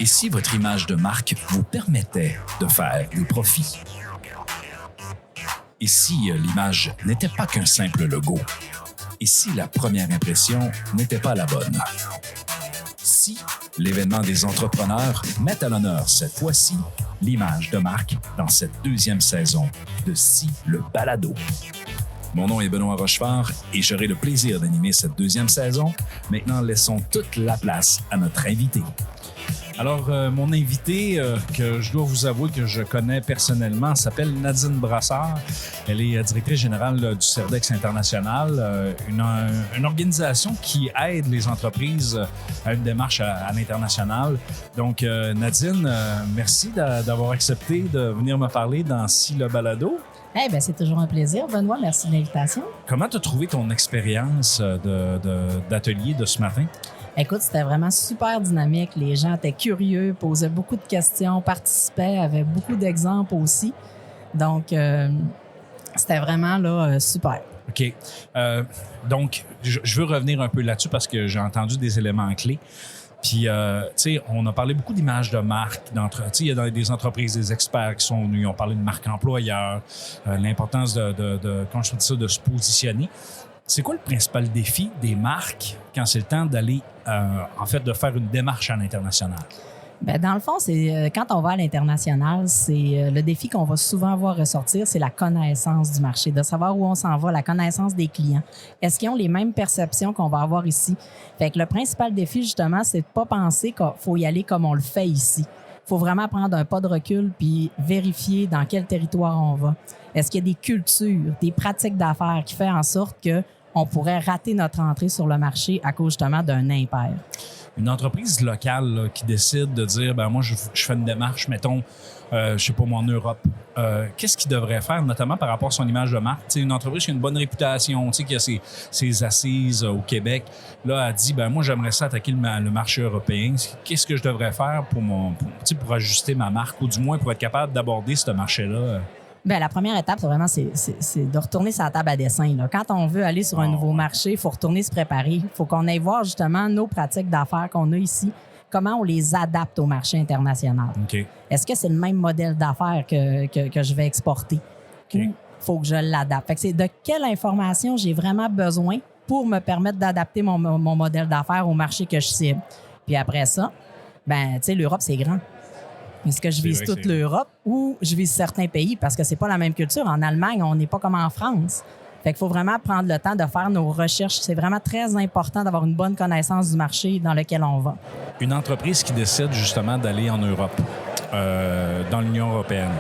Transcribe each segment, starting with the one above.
Et si votre image de marque vous permettait de faire des profits? Et si l'image n'était pas qu'un simple logo? Et si la première impression n'était pas la bonne? Si l'événement des entrepreneurs met à l'honneur cette fois-ci l'image de marque dans cette deuxième saison de Si le balado. Mon nom est Benoît Rochefort et j'aurai le plaisir d'animer cette deuxième saison. Maintenant, laissons toute la place à notre invité. Alors, mon invité, que je dois vous avouer que je connais personnellement, s'appelle Nadine Brassard. Elle est directrice générale du Cerdex International, une organisation qui aide les entreprises à une démarche à l'international. Donc, Nadine, merci d'avoir accepté de venir me parler dans Si le balado. Eh bien, c'est toujours un plaisir, Benoît. Merci de l'invitation. Comment tu as trouvé ton expérience d'atelier de ce matin? Écoute, c'était vraiment super dynamique. Les gens étaient curieux, posaient beaucoup de questions, participaient, avaient beaucoup d'exemples aussi. Donc, c'était vraiment là, super. OK. Donc, je veux revenir un peu là-dessus parce que j'ai entendu des éléments clés. Puis, tu sais, on a parlé beaucoup d'images de marque. Tu sais, il y a des entreprises, des experts qui sont venus, ils ont parlé de marque employeur, l'importance quand je dis ça, de se positionner. C'est quoi le principal défi des marques quand c'est le temps d'aller, en fait, de faire une démarche à l'international? Bien, dans le fond, c'est quand on va à l'international, c'est le défi qu'on va souvent voir ressortir, c'est la connaissance du marché, de savoir où on s'en va, la connaissance des clients. Est-ce qu'ils ont les mêmes perceptions qu'on va avoir ici? Fait que le principal défi, justement, c'est de pas penser qu'il faut y aller comme on le fait ici. Il faut vraiment prendre un pas de recul puis vérifier dans quel territoire on va. Est-ce qu'il y a des cultures, des pratiques d'affaires qui font en sorte qu'on pourrait rater notre entrée sur le marché à cause justement d'un impair? Une entreprise locale là, qui décide de dire, ben moi, je fais une démarche, mettons, je sais pas moi, en Europe. Qu'est-ce qu'il devrait faire, notamment par rapport à son image de marque? T'sais, une entreprise qui a une bonne réputation, qui a ses assises au Québec, là, elle dit, ben moi, j'aimerais ça attaquer le marché européen. Qu'est-ce que je devrais faire pour ajuster ma marque ou du moins pour être capable d'aborder ce marché-là? Bien, la première étape, c'est vraiment de retourner sur la table à dessin. Là. Quand on veut aller sur un nouveau marché, il faut retourner se préparer. Il faut qu'on aille voir justement nos pratiques d'affaires qu'on a ici, comment on les adapte au marché international. Okay. Est-ce que c'est le même modèle d'affaires que je vais exporter? Okay. Ou faut que je l'adapte? Fait que c'est de quelle information j'ai vraiment besoin pour me permettre d'adapter mon modèle d'affaires au marché que je cible. Puis après ça, ben, tu sais, l'Europe, c'est grand. Est-ce que je vise toute l'Europe ou je vise certains pays? Parce que c'est pas la même culture. En Allemagne, on n'est pas comme en France. Fait qu'il faut vraiment prendre le temps de faire nos recherches. C'est vraiment très important d'avoir une bonne connaissance du marché dans lequel on va. Une entreprise qui décide justement d'aller en Europe, dans l'Union européenne,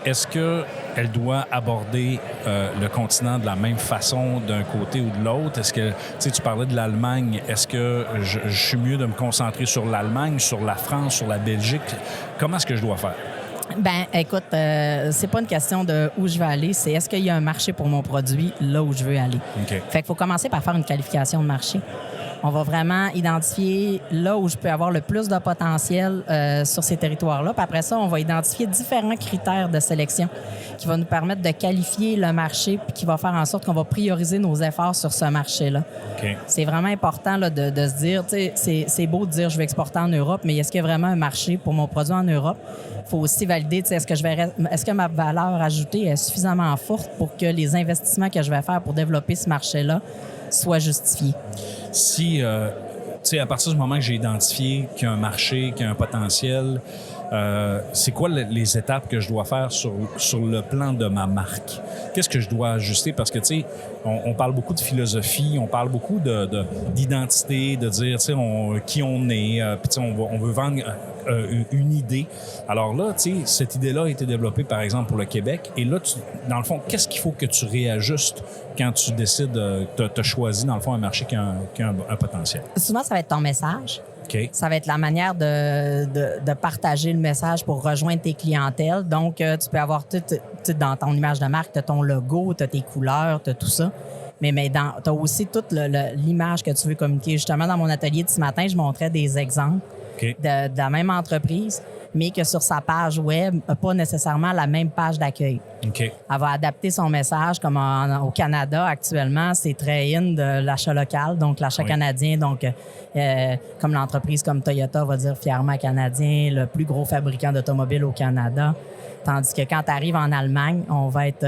est-ce qu'elle doit aborder le continent de la même façon d'un côté ou de l'autre? Est-ce que, tu parlais de l'Allemagne, est-ce que je suis mieux de me concentrer sur l'Allemagne, sur la France, sur la Belgique? Comment est-ce que je dois faire? Ben, écoute, c'est pas une question de où je vais aller, c'est est-ce qu'il y a un marché pour mon produit là où je veux aller. Okay. Fait qu'il faut commencer par faire une qualification de marché. On va vraiment identifier là où je peux avoir le plus de potentiel sur ces territoires-là. Puis après ça, on va identifier différents critères de sélection qui vont nous permettre de qualifier le marché puis qui va faire en sorte qu'on va prioriser nos efforts sur ce marché-là. Okay. C'est vraiment important là, de se dire, tu sais, c'est beau de dire je vais exporter en Europe, mais est-ce qu'il y a vraiment un marché pour mon produit en Europe? Il faut aussi valider, tu sais, est-ce que ma valeur ajoutée est suffisamment forte pour que les investissements que je vais faire pour développer ce marché-là soient justifiés? Si, tu sais, à partir du moment que j'ai identifié qu'il y a un marché, qu'il y a un potentiel, c'est quoi les étapes que je dois faire sur le plan de ma marque? Qu'est-ce que je dois ajuster? Parce que, tu sais, on parle beaucoup de philosophie, on parle beaucoup d'identité, de dire, tu sais, qui on est, puis tu sais, on veut vendre une idée. Alors là, tu sais, cette idée-là a été développée, par exemple, pour le Québec. Et là, dans le fond, qu'est-ce qu'il faut que tu réajustes quand tu décides, t'as choisi, dans le fond, un marché qui a un potentiel? Souvent, ça va être ton message. Okay. Ça va être la manière de partager le message pour rejoindre tes clientèles. Donc, tu peux avoir tout dans ton image de marque, tu as ton logo, tu as tes couleurs, tu as tout ça. Mais tu as aussi toute l'image que tu veux communiquer. Justement, dans mon atelier de ce matin, je montrais des exemples de la même entreprise. mais que sur sa page web, n'a pas nécessairement la même page d'accueil. OK. Elle va adapter son message, comme au Canada actuellement, c'est très in de l'achat local, donc l'achat canadien. Donc, comme l'entreprise comme Toyota va dire fièrement canadien, le plus gros fabricant d'automobiles au Canada. Tandis que quand tu arrives en Allemagne, on va être,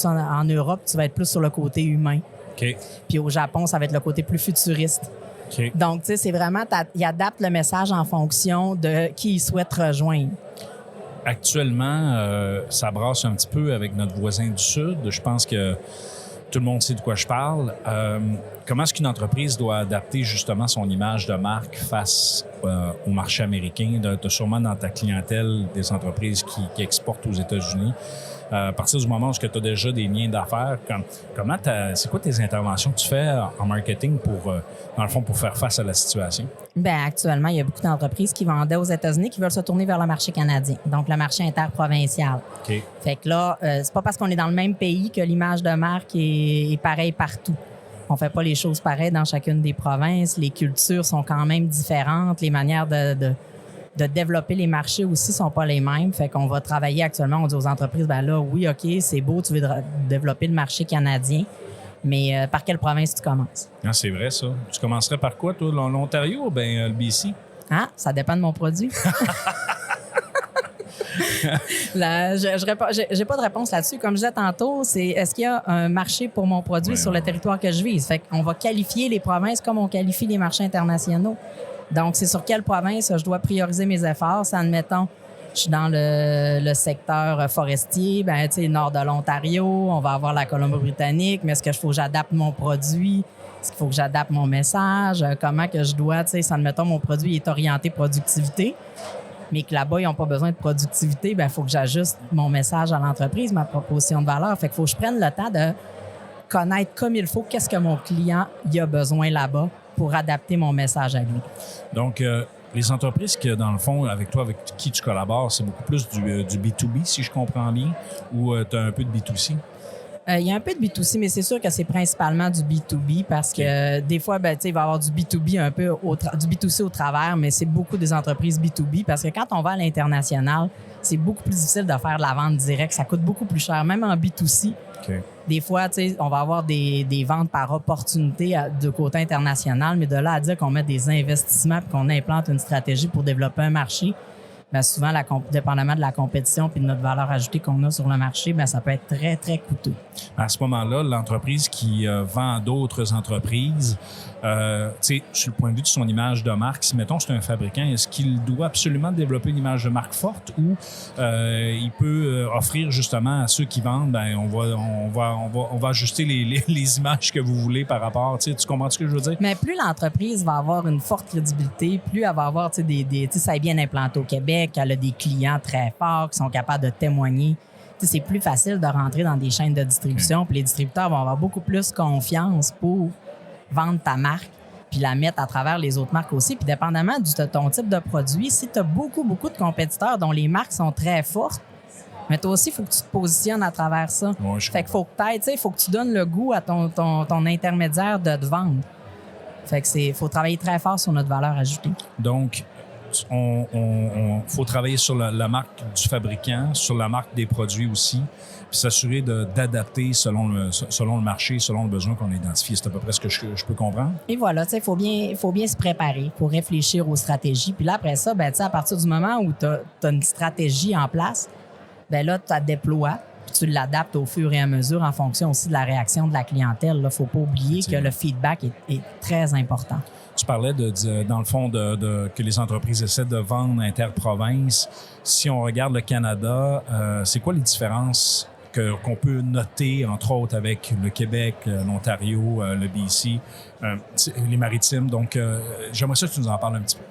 en Europe, tu vas être plus sur le côté humain. OK. Puis au Japon, ça va être le côté plus futuriste. OK. Donc, tu sais, c'est vraiment, il adapte le message en fonction de qui il souhaite rejoindre. Actuellement, ça brasse un petit peu avec notre voisin du Sud. Je pense que tout le monde sait de quoi je parle. Comment est-ce qu'une entreprise doit adapter justement son image de marque face au marché américain? Tu as sûrement dans ta clientèle des entreprises qui exportent aux États-Unis. À partir du moment où tu as déjà des liens d'affaires, c'est quoi tes interventions que tu fais en marketing dans le fond, pour faire face à la situation? Bien, actuellement, il y a beaucoup d'entreprises qui vendaient aux États-Unis qui veulent se tourner vers le marché canadien, donc le marché interprovincial. OK. Fait que là, c'est pas parce qu'on est dans le même pays que l'image de marque est pareille partout. On fait pas les choses pareilles dans chacune des provinces. Les cultures sont quand même différentes. Les manières de développer les marchés aussi sont pas les mêmes. Fait qu'on va travailler actuellement, on dit aux entreprises, ben là, oui, OK, c'est beau, tu veux développer le marché canadien, mais par quelle province tu commences? Ah, c'est vrai, ça. Tu commencerais par quoi, toi, l'Ontario ou bien le BC? Ah, ça dépend de mon produit. Là, j'ai pas de réponse là-dessus. Comme je disais tantôt, c'est est-ce qu'il y a un marché pour mon produit sur le territoire que je vise? Fait qu'on va qualifier les provinces comme on qualifie les marchés internationaux. Donc, c'est sur quelle province je dois prioriser mes efforts. C'est, admettons, je suis dans le secteur forestier, ben tu sais, nord de l'Ontario, on va avoir la Colombie-Britannique, mais est-ce qu'il faut que j'adapte mon produit? Est-ce qu'il faut que j'adapte mon message? Comment que je dois, tu sais, admettons, mon produit est orienté productivité, mais que là-bas, ils n'ont pas besoin de productivité, ben il faut que j'ajuste mon message à l'entreprise, ma proposition de valeur. Fait qu'il faut que je prenne le temps de connaître comme il faut qu'est-ce que mon client y a besoin là-bas pour adapter mon message à lui. Donc, les entreprises que, dans le fond, avec toi, avec qui tu collabores, c'est beaucoup plus du B2B, si je comprends bien, ou tu as un peu de B2C? Il y a un peu de B2C, mais c'est sûr que c'est principalement du B2B parce que des fois, ben, il va y avoir du B2B un peu, du B2C au travers, mais c'est beaucoup des entreprises B2B parce que quand on va à l'international, c'est beaucoup plus difficile de faire de la vente directe. Ça coûte beaucoup plus cher, même en B2C. Okay. Des fois, on va avoir des ventes par opportunité de côté international, mais de là à dire qu'on met des investissements et qu'on implante une stratégie pour développer un marché, bien souvent, dépendamment de la compétition puis de notre valeur ajoutée qu'on a sur le marché, bien, ça peut être très, très coûteux. À ce moment-là, l'entreprise qui vend à d'autres entreprises, sur le point de vue de son image de marque, si, mettons, c'est un fabricant, est-ce qu'il doit absolument développer une image de marque forte ou il peut offrir justement à ceux qui vendent, ben on va ajuster les images que vous voulez par rapport, tu comprends ce que je veux dire? Mais plus l'entreprise va avoir une forte crédibilité, plus elle va avoir, ça est bien implanté au Québec, elle a des clients très forts qui sont capables de témoigner. C'est plus facile de rentrer dans des chaînes de distribution, puis les distributeurs vont avoir beaucoup plus confiance pour vendre ta marque puis la mettre à travers les autres marques aussi. Puis dépendamment de ton type de produit, si tu as beaucoup de compétiteurs dont les marques sont très fortes, mais toi aussi, il faut que tu te positionnes à travers ça. Ouais, fait qu'il faut que il faut que tu donnes le goût à ton intermédiaire de te vendre. Fait que faut travailler très fort sur notre valeur ajoutée. Donc, on faut travailler sur la marque du fabricant, sur la marque des produits aussi, puis s'assurer d'adapter selon le marché, selon le besoin qu'on a identifié. C'est à peu près ce que je peux comprendre. Et voilà, il faut bien se préparer, faut réfléchir aux stratégies. Puis là, après ça, ben, à partir du moment où tu as une stratégie en place, ben là, tu la déploies, puis tu l'adaptes au fur et à mesure en fonction aussi de la réaction de la clientèle. Il ne faut pas oublier que le feedback est très important. Tu parlais dans le fond que les entreprises essaient de vendre interprovince. Si on regarde le Canada, c'est quoi les différences qu'on peut noter, entre autres, avec le Québec, l'Ontario, le BC, les maritimes? Donc, j'aimerais ça que tu nous en parles un petit peu.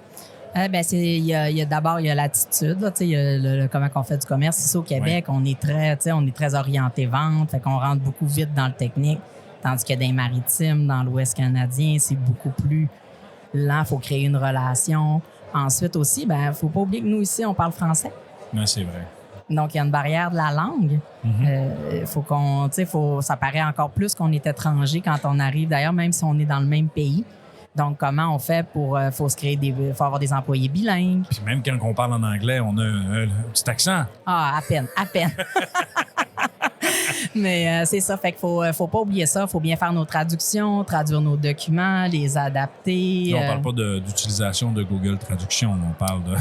D'abord, il y a l'attitude, là, il y a comment on fait du commerce. Ici au Québec, on est très orienté vente, fait qu'on rentre beaucoup vite dans le technique, tandis que dans les maritimes, dans l'Ouest canadien, c'est beaucoup plus lent, il faut créer une relation. Ensuite aussi, il faut pas oublier que nous, ici, on parle français. Oui, c'est vrai. Donc, il y a une barrière de la langue. Ça paraît encore plus qu'on est étranger quand on arrive. D'ailleurs, même si on est dans le même pays. Donc, comment on fait pour... faut avoir des employés bilingues. Puis même quand on parle en anglais, on a un petit accent. Ah, à peine. Mais c'est ça, fait qu'il faut pas oublier ça. Il faut bien faire nos traductions, traduire nos documents, les adapter. Là, on parle pas d'utilisation de Google Traduction, on parle de...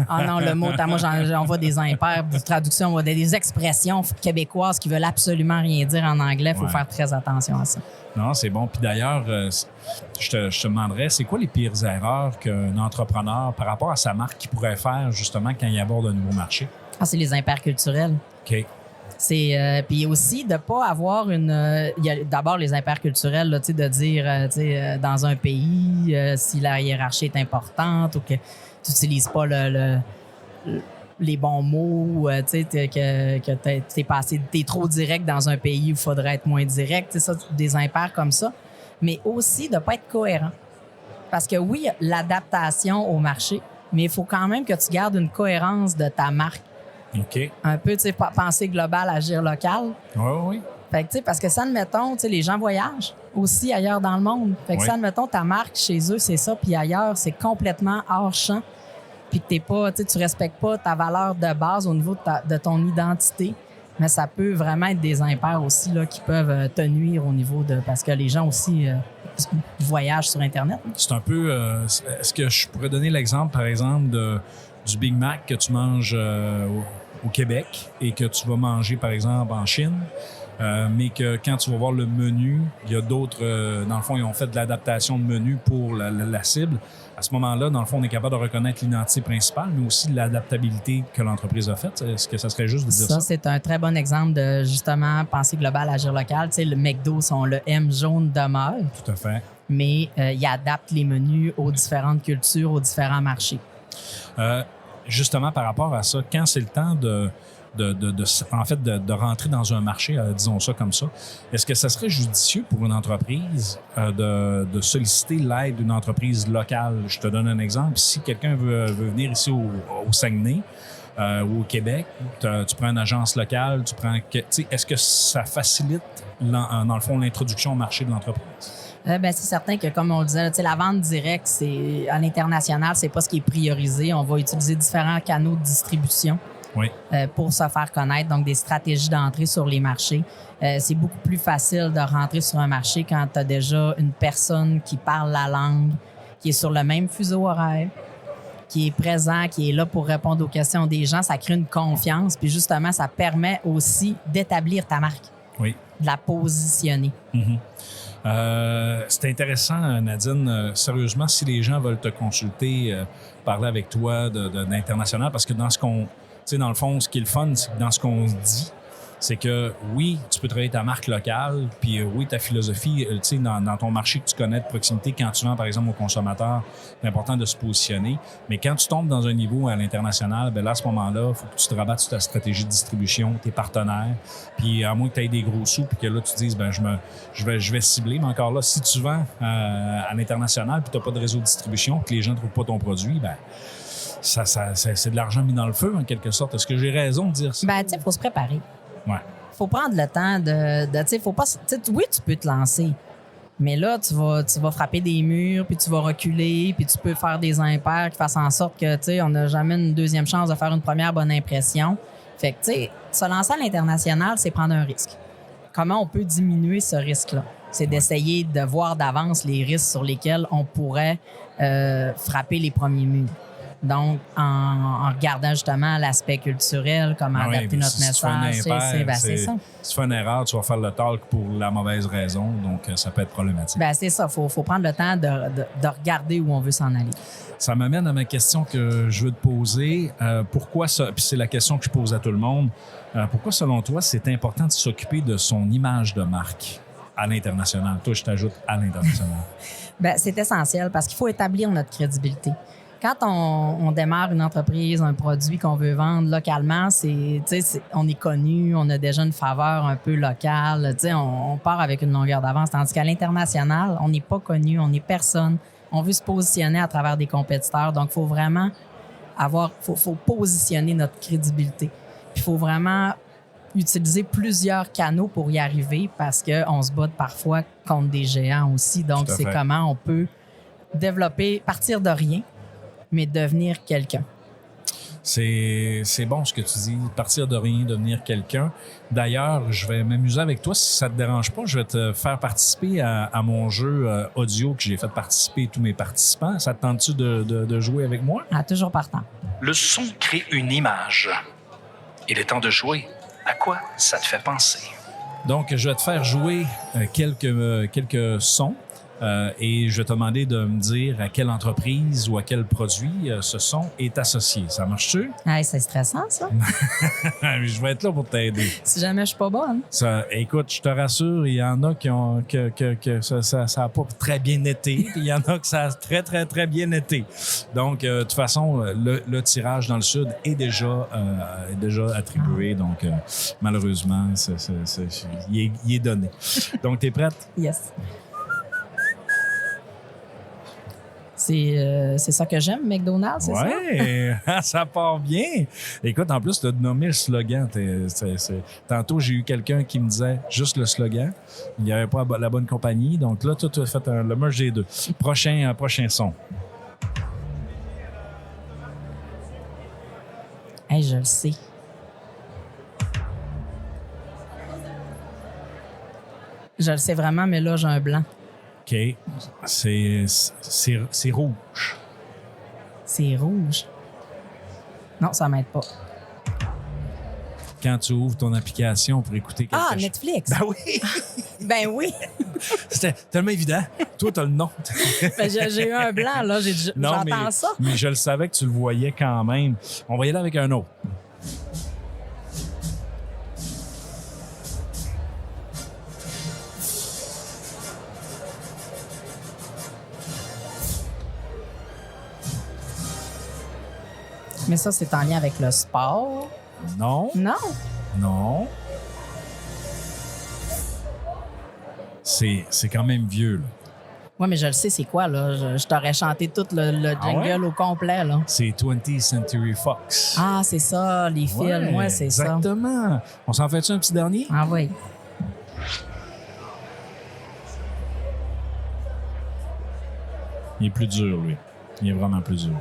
Ah non, le mot, moi, j'envoie des impairs de traduction, on voit des expressions québécoises qui veulent absolument rien dire en anglais. Il faut faire très attention à ça. Non, c'est bon. Puis d'ailleurs, je te demanderais, c'est quoi les pires erreurs qu'un entrepreneur, par rapport à sa marque, qui pourrait faire justement quand il aborde un nouveau marché? Ah, c'est les impairs culturels. OK. C'est puis aussi de pas avoir il y a d'abord les impairs culturels là, de dire dans un pays si la hiérarchie est importante ou que tu n'utilises pas les bons mots, que t'es trop direct dans un pays où il faudrait être moins direct, ça, des impairs comme ça, mais aussi de pas être cohérent. Parce que oui, l'adaptation au marché, mais il faut quand même que tu gardes une cohérence de ta marque. OK. Un peu, tu sais, penser global, agir local. Oui. Fait que, tu sais, parce que ça, admettons, tu sais, les gens voyagent aussi ailleurs dans le monde. Fait que ça, admettons, ta marque chez eux, c'est ça, puis ailleurs, c'est complètement hors champ. Puis que t'es pas, tu respectes pas ta valeur de base au niveau de ton identité. Mais ça peut vraiment être des impairs aussi, là, qui peuvent te nuire au niveau de... Parce que les gens aussi voyagent sur Internet. C'est un peu... est-ce que je pourrais donner l'exemple, par exemple, du Big Mac que tu manges au Québec et que tu vas manger, par exemple, en Chine, mais que quand tu vas voir le menu, il y a d'autres... dans le fond, ils ont fait de l'adaptation de menu pour la cible. À ce moment-là, dans le fond, on est capable de reconnaître l'identité principale, mais aussi l'adaptabilité que l'entreprise a faite. Est-ce que ça serait juste de dire ça? Ça, c'est un très bon exemple de, justement, penser global, agir local. Tu sais, le McDo, le M jaune demeure. Tout à fait. Mais il adapte les menus aux différentes cultures, aux différents marchés. Justement, par rapport à ça, quand c'est le temps de rentrer dans un marché, disons ça comme ça, est-ce que ça serait judicieux pour une entreprise de solliciter l'aide d'une entreprise locale? Je te donne un exemple. Si quelqu'un veut venir ici au Saguenay ou au Québec, tu prends une agence locale, est-ce que ça facilite, dans le fond, l'introduction au marché de l'entreprise? C'est certain que, comme on le disait, la vente directe, c'est à l'international, c'est pas ce qui est priorisé. On va utiliser différents canaux de distribution pour se faire connaître, donc des stratégies d'entrée sur les marchés. C'est beaucoup plus facile de rentrer sur un marché quand tu as déjà une personne qui parle la langue, qui est sur le même fuseau horaire, qui est présent, qui est là pour répondre aux questions des gens. Ça crée une confiance, puis justement, ça permet aussi d'établir ta marque, de la positionner. Mm-hmm. C'est intéressant, Nadine. Sérieusement, si les gens veulent te consulter, parler avec toi d'international, parce que dans ce qu'on... Tu sais, dans le fond, ce qui est le fun, c'est que dans ce qu'on dit, c'est que oui, tu peux travailler ta marque locale, puis oui, ta philosophie, tu sais, dans ton marché que tu connais de proximité, quand tu vends, par exemple, aux consommateurs, c'est important de se positionner. Mais quand tu tombes dans un niveau à l'international, bien là, à ce moment-là, il faut que tu te rabattes sur ta stratégie de distribution, tes partenaires, puis à moins que tu aies des gros sous, puis que là, tu dises, ben je vais cibler. Mais encore là, si tu vends à l'international, puis tu n'as pas de réseau de distribution, que les gens ne trouvent pas ton produit, ben c'est de l'argent mis dans le feu, en quelque sorte. Est-ce que j'ai raison de dire ça? Ben, tu sais, il faut se préparer. Ouais. Faut prendre le temps tu sais, faut pas... Oui, tu peux te lancer, mais là, tu vas frapper des murs, puis tu vas reculer, puis tu peux faire des impairs qui fassent en sorte que, tu sais, on n'a jamais une deuxième chance de faire une première bonne impression. Fait que, tu sais, se lancer à l'international, c'est prendre un risque. Comment on peut diminuer ce risque-là? C'est d'essayer de voir d'avance les risques sur lesquels on pourrait frapper les premiers murs. Donc, en regardant justement l'aspect culturel, comment adapter notre message, c'est ça. Si tu fais une erreur, tu vas faire le talk pour la mauvaise raison, donc ça peut être problématique. Ben, c'est ça, faut prendre le temps de regarder où on veut s'en aller. Ça m'amène à ma question que je veux te poser. Pourquoi ça, puis c'est la question que je pose à tout le monde, pourquoi selon toi c'est important de s'occuper de son image de marque à l'international? Toi, je t'ajoute à l'international. Ben, c'est essentiel parce qu'il faut établir notre crédibilité. Quand on démarre une entreprise, un produit qu'on veut vendre localement, on est connu, on a déjà une faveur un peu locale, on part avec une longueur d'avance. Tandis qu'à l'international, on n'est pas connu, on n'est personne. On veut se positionner à travers des compétiteurs. Donc, il faut vraiment faut positionner notre crédibilité. Puis, il faut vraiment utiliser plusieurs canaux pour y arriver parce qu'on se bat parfois contre des géants aussi. Donc, c'est comment on peut développer, partir de rien, mais devenir quelqu'un. C'est bon ce que tu dis, partir de rien, devenir quelqu'un. D'ailleurs, je vais m'amuser avec toi. Si ça te dérange pas, je vais te faire participer à mon jeu audio que j'ai fait participer tous mes participants. Ça te tente-tu de jouer avec moi? Ah, toujours partant. Le son crée une image. Il est temps de jouer. À quoi ça te fait penser? Donc, je vais te faire jouer quelques sons. Et je vais te demander de me dire à quelle entreprise ou à quel produit ce son est associé. Ça marche-tu? Hey, c'est stressant, ça. Je vais être là pour t'aider. Si jamais je suis pas bonne. Écoute, je te rassure, il y en a que ça a pas très bien été, puis il y en a que ça a très, très, très bien été. Donc, de toute façon, le tirage dans le Sud est déjà attribué. Donc, malheureusement, il est donné. Donc, t'es prête? Yes. C'est ça que j'aime, McDonald's, c'est ça? Oui, ça part bien. Écoute, en plus, tu as nommé le slogan. Tantôt, j'ai eu quelqu'un qui me disait juste le slogan. Il n'y avait pas la bonne compagnie. Donc là, tu as fait le merge des deux. Prochain son. Hey, je le sais. Je le sais vraiment, mais là, j'ai un blanc. OK. C'est rouge. C'est rouge. Non, ça m'aide pas. Quand tu ouvres ton application pour écouter quelque chose. Netflix. Ben oui. Ben oui. C'était tellement évident. Toi, t'as le nom. Ben, j'ai eu un blanc, là. J'entends ça. Mais je le savais que tu le voyais quand même. On va y aller avec un autre. Mais ça, c'est en lien avec le sport. Non. Non. Non. C'est quand même vieux, là. Oui, mais je le sais, c'est quoi, là? Je t'aurais chanté tout le jingle au complet, là. C'est 20th Century Fox. Ah, c'est ça, les films. Ouais, c'est ça. Exactement. On s'en fait-tu un petit dernier? Ah oui. Il est plus dur, lui. Il est vraiment plus dur.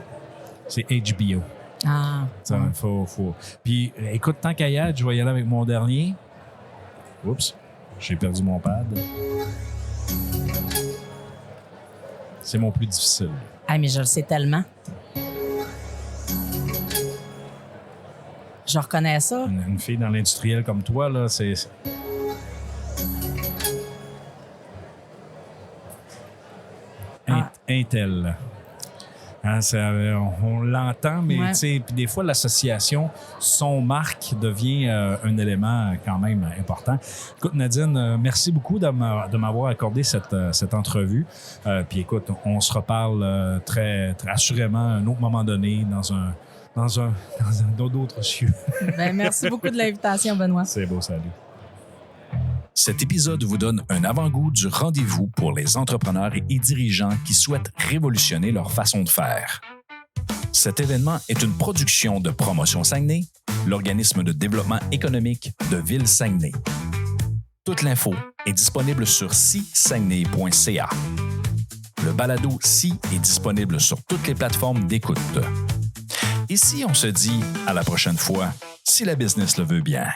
C'est HBO. Ah. Ça, faut. Puis, écoute, tant qu'à y être, je vais y aller avec mon dernier. Oups, j'ai perdu mon pad. C'est mon plus difficile. Ah, mais je le sais tellement. Je reconnais ça. Une fille dans l'industriel comme toi, là, c'est... Intel. Hein, on l'entend, mais tu sais, puis des fois, l'association, son marque devient un élément quand même important. Écoute, Nadine, merci beaucoup de m'avoir accordé cette entrevue. Puis écoute, on se reparle très, très assurément à un autre moment donné dans d'autres cieux. Ben, merci beaucoup de l'invitation, Benoît. C'est beau, salut. Cet épisode vous donne un avant-goût du rendez-vous pour les entrepreneurs et dirigeants qui souhaitent révolutionner leur façon de faire. Cet événement est une production de Promotion Saguenay, l'organisme de développement économique de Ville-Saguenay. Toute l'info est disponible sur si-saguenay.ca. Le balado Si est disponible sur toutes les plateformes d'écoute. Et si on se dit à la prochaine fois, si la business le veut bien.